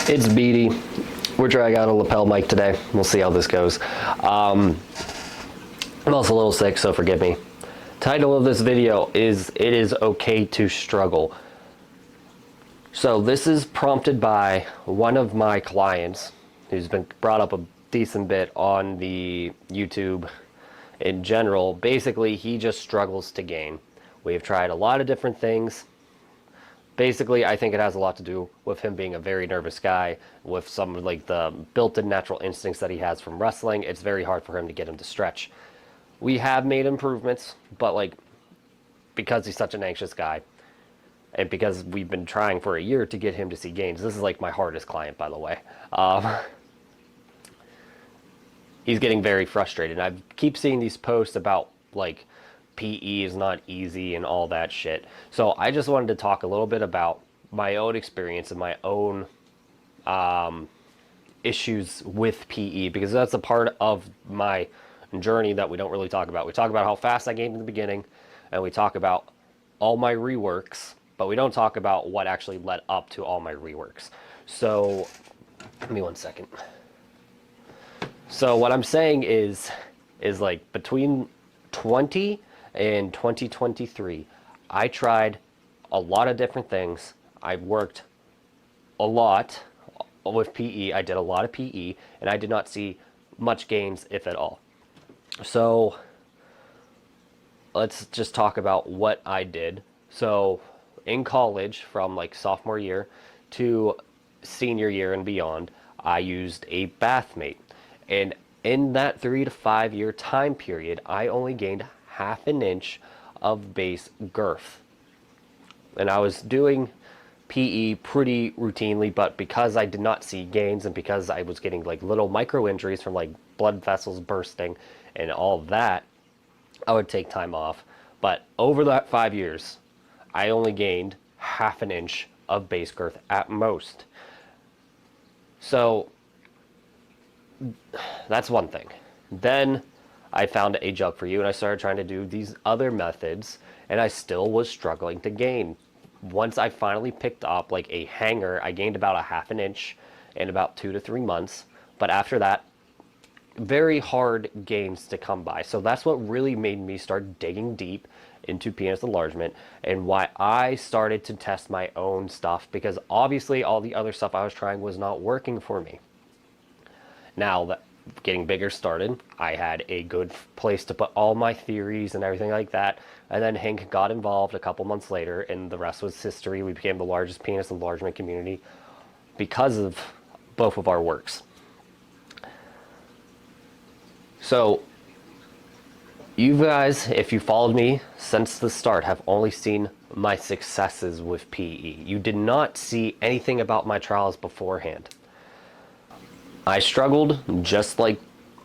It's Beatty. We're trying out a lapel mic today. We'll see how this goes. I'm also a little sick, so forgive me. Title of this video is It Is Okay to Struggle. So this is prompted by one of my clients who's been brought up a decent bit on the YouTube in general. Basically, he just struggles to gain. We've tried a lot of different things. Basically, I think it has a lot to do with him being a very nervous guy, with some like the built-in natural instincts that he has from wrestling. It's very hard for him to get him to stretch. We have made improvements, but like because he's such an anxious guy, and because we've been trying for a year to get him to see gains. This is like my hardest client, by the way. He's getting very frustrated. I keep seeing these posts about like PE is not easy and all that shit. So I just wanted to talk a little bit about my own experience and my own issues with PE, because that's a part of my journey that we don't really talk about. We talk about how fast I gained in the beginning, and we talk about all my reworks, but we don't talk about what actually led up to all my reworks. So give me one second. So what I'm saying is like between 20 and 2023, I tried a lot of different things. I worked a lot with PE. I did a lot of PE, and I did not see much gains, if at all. So let's just talk about what I did. So in college, from like sophomore year to senior year and beyond, I used a bath mate. And in that 3 to 5 year time period, I only gained half an inch of base girth. And I was doing PE pretty routinely, but because I did not see gains and because I was getting like little micro injuries from like blood vessels bursting and all of that, I would take time off. But over that 5 years, I only gained half an inch of base girth at most. So that's one thing. Then I found a job for you, and I started trying to do these other methods, and I still was struggling to gain. Once I finally picked up like a hanger, I gained about a half an inch in about 2 to 3 months. But after that, very hard gains to come by. So that's what really made me start digging deep into penis enlargement, and why I started to test my own stuff, because obviously all the other stuff I was trying was not working for me. Now that getting bigger started, I had a good place to put all my theories and everything like that. And then Hank got involved a couple months later, and the rest was history. We became the largest penis enlargement community because of both of our works. So you guys, if you followed me since the start, have only seen my successes with PE. You did not see anything about my trials beforehand. I struggled just like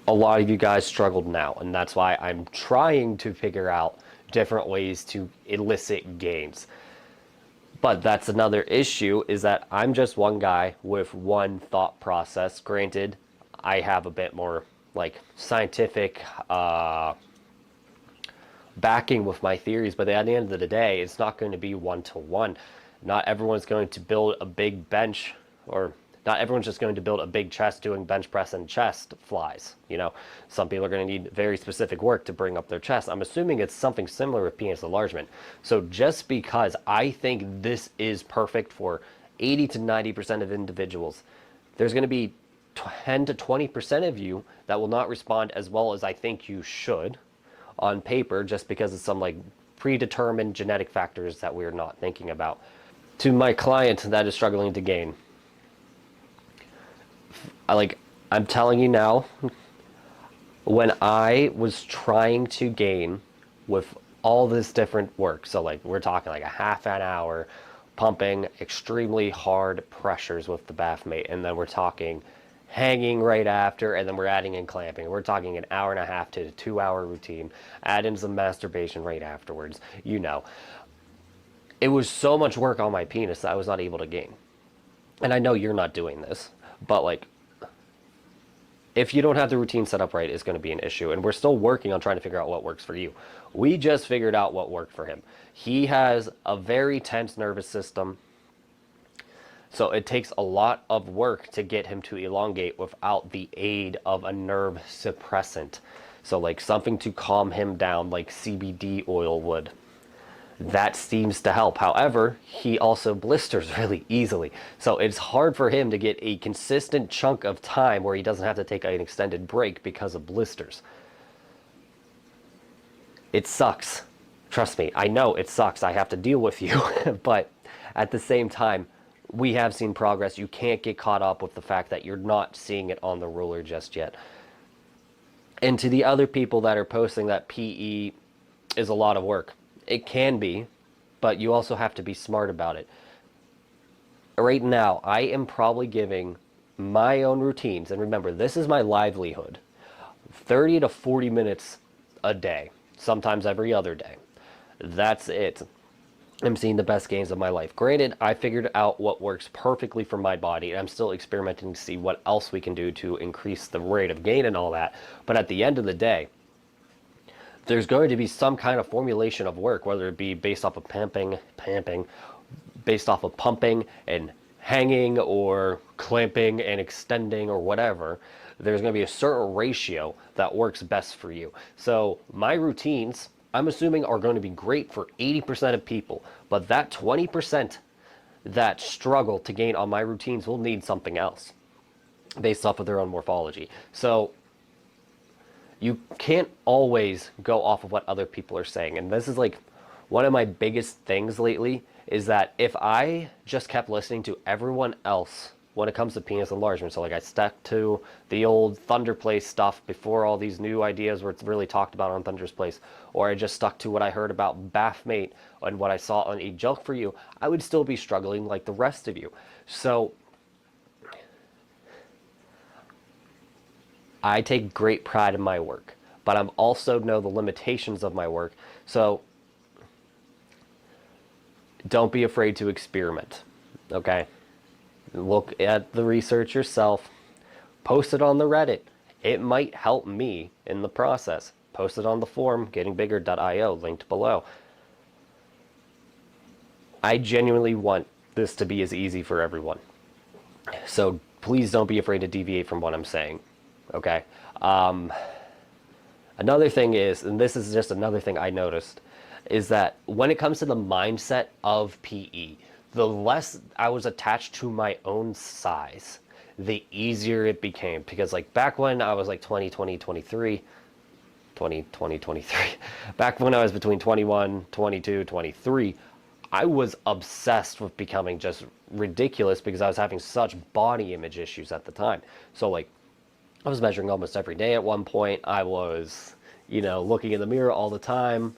a lot of you guys struggled now, and that's why I'm trying to figure out different ways to elicit gains. But that's another issue, is that I'm just one guy with one thought process. Granted, I have a bit more like scientific backing with my theories, but at the end of the day, it's not going to be one-to-one. Not everyone's going to build a big bench, or not everyone's just going to build a big chest doing bench press and chest flies. You know, some people are going to need very specific work to bring up their chest. I'm assuming it's something similar with penis enlargement. So just because I think this is perfect for 80 to 90% of individuals, there's going to be 10 to 20% of you that will not respond as well as I think you should on paper, just because of some like predetermined genetic factors that we're not thinking about. To my client that is struggling to gain, I'm telling you now, when I was trying to gain with all this different work, so like we're talking like a half an hour pumping extremely hard pressures with the bath mate, and then we're talking hanging right after, and then we're adding in clamping. We're talking an hour and a half to 2 hour routine, add in some masturbation right afterwards. You know, it was so much work on my penis that I was not able to gain. And I know you're not doing this, but like, if you don't have the routine set up right, it's going to be an issue. And we're still working on trying to figure out what works for you. We just figured out what worked for him. He has a very tense nervous system. So it takes a lot of work to get him to elongate without the aid of a nerve suppressant. So like something to calm him down like CBD oil would. That seems to help. However, he also blisters really easily. So it's hard for him to get a consistent chunk of time where he doesn't have to take an extended break because of blisters. It sucks. Trust me, I know it sucks. I have to deal with you. But at the same time, we have seen progress. You can't get caught up with the fact that you're not seeing it on the ruler just yet. And to the other people that are posting that PE is a lot of work, it can be, but you also have to be smart about it. Right now, I am probably giving my own routines, and remember, this is my livelihood, 30 to 40 minutes a day, sometimes every other day. That's it. I'm seeing the best gains of my life. Granted, I figured out what works perfectly for my body, and I'm still experimenting to see what else we can do to increase the rate of gain and all that. But at the end of the day, there's going to be some kind of formulation of work, whether it be based off of pamping, based off of pumping and hanging, or clamping and extending, or whatever. There's going to be a certain ratio that works best for you. So my routines, I'm assuming, are going to be great for 80% of people, but that 20% that struggle to gain on my routines will need something else based off of their own morphology. So you can't always go off of what other people are saying. And this is like one of my biggest things lately, is that if I just kept listening to everyone else when it comes to penis enlargement, so like I stuck to the old Thunder Place stuff before all these new ideas were really talked about on Thunder's Place, or I just stuck to what I heard about Bathmate and what I saw on A Junk For You, I would still be struggling like the rest of you. So I take great pride in my work, but I'm also know the limitations of my work. So don't be afraid to experiment, okay? Look at the research yourself. Post it on the Reddit. It might help me in the process. Post it on the forum, gettingbigger.io, linked below. I genuinely want this to be as easy for everyone. So please don't be afraid to deviate from what I'm saying, okay? Another thing is, and this is just another thing I noticed, is that when it comes to the mindset of PE, the less I was attached to my own size, the easier it became. Because like back when I was like 20, 23, back when I was between 21, 22, 23, I was obsessed with becoming just ridiculous because I was having such body image issues at the time. So like I was measuring almost every day at one point. I was, looking in the mirror all the time,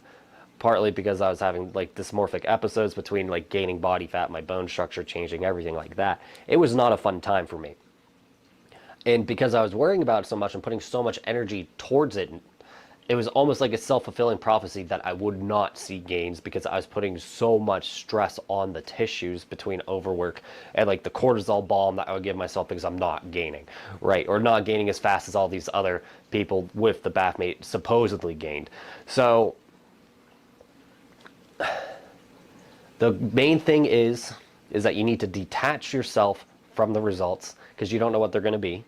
partly because I was having like dysmorphic episodes between like gaining body fat, my bone structure changing, everything like that. It was not a fun time for me. And because I was worrying about it so much and putting so much energy towards it, it was almost like a self-fulfilling prophecy that I would not see gains because I was putting so much stress on the tissues between overwork and like the cortisol balm that I would give myself because I'm not gaining, right? Or not gaining as fast as all these other people with the Bathmate supposedly gained. So the main thing is that you need to detach yourself from the results because you don't know what they're going to be.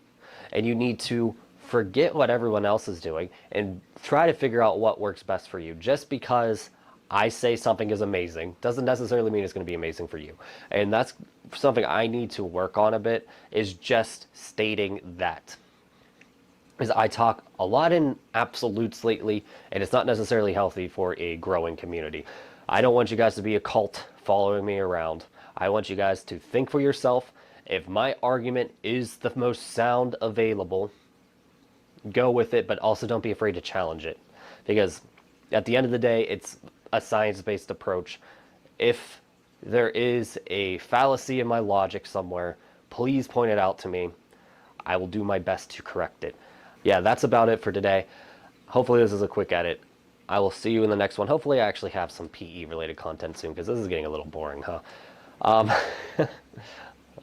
And you need to forget what everyone else is doing and try to figure out what works best for you. Just because I say something is amazing doesn't necessarily mean it's going to be amazing for you. And that's something I need to work on a bit, is just stating that. Because I talk a lot in absolutes lately, and it's not necessarily healthy for a growing community. I don't want you guys to be a cult following me around. I want you guys to think for yourself. If my argument is the most sound available, go with it, but also don't be afraid to challenge it. Because at the end of the day, it's a science-based approach. If there is a fallacy in my logic somewhere, please point it out to me. I will do my best to correct it. Yeah, that's about it for today. Hopefully this is a quick edit. I will see you in the next one. Hopefully I actually have some PE related content soon, because this is getting a little boring, huh? I'll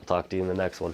talk to you in the next one.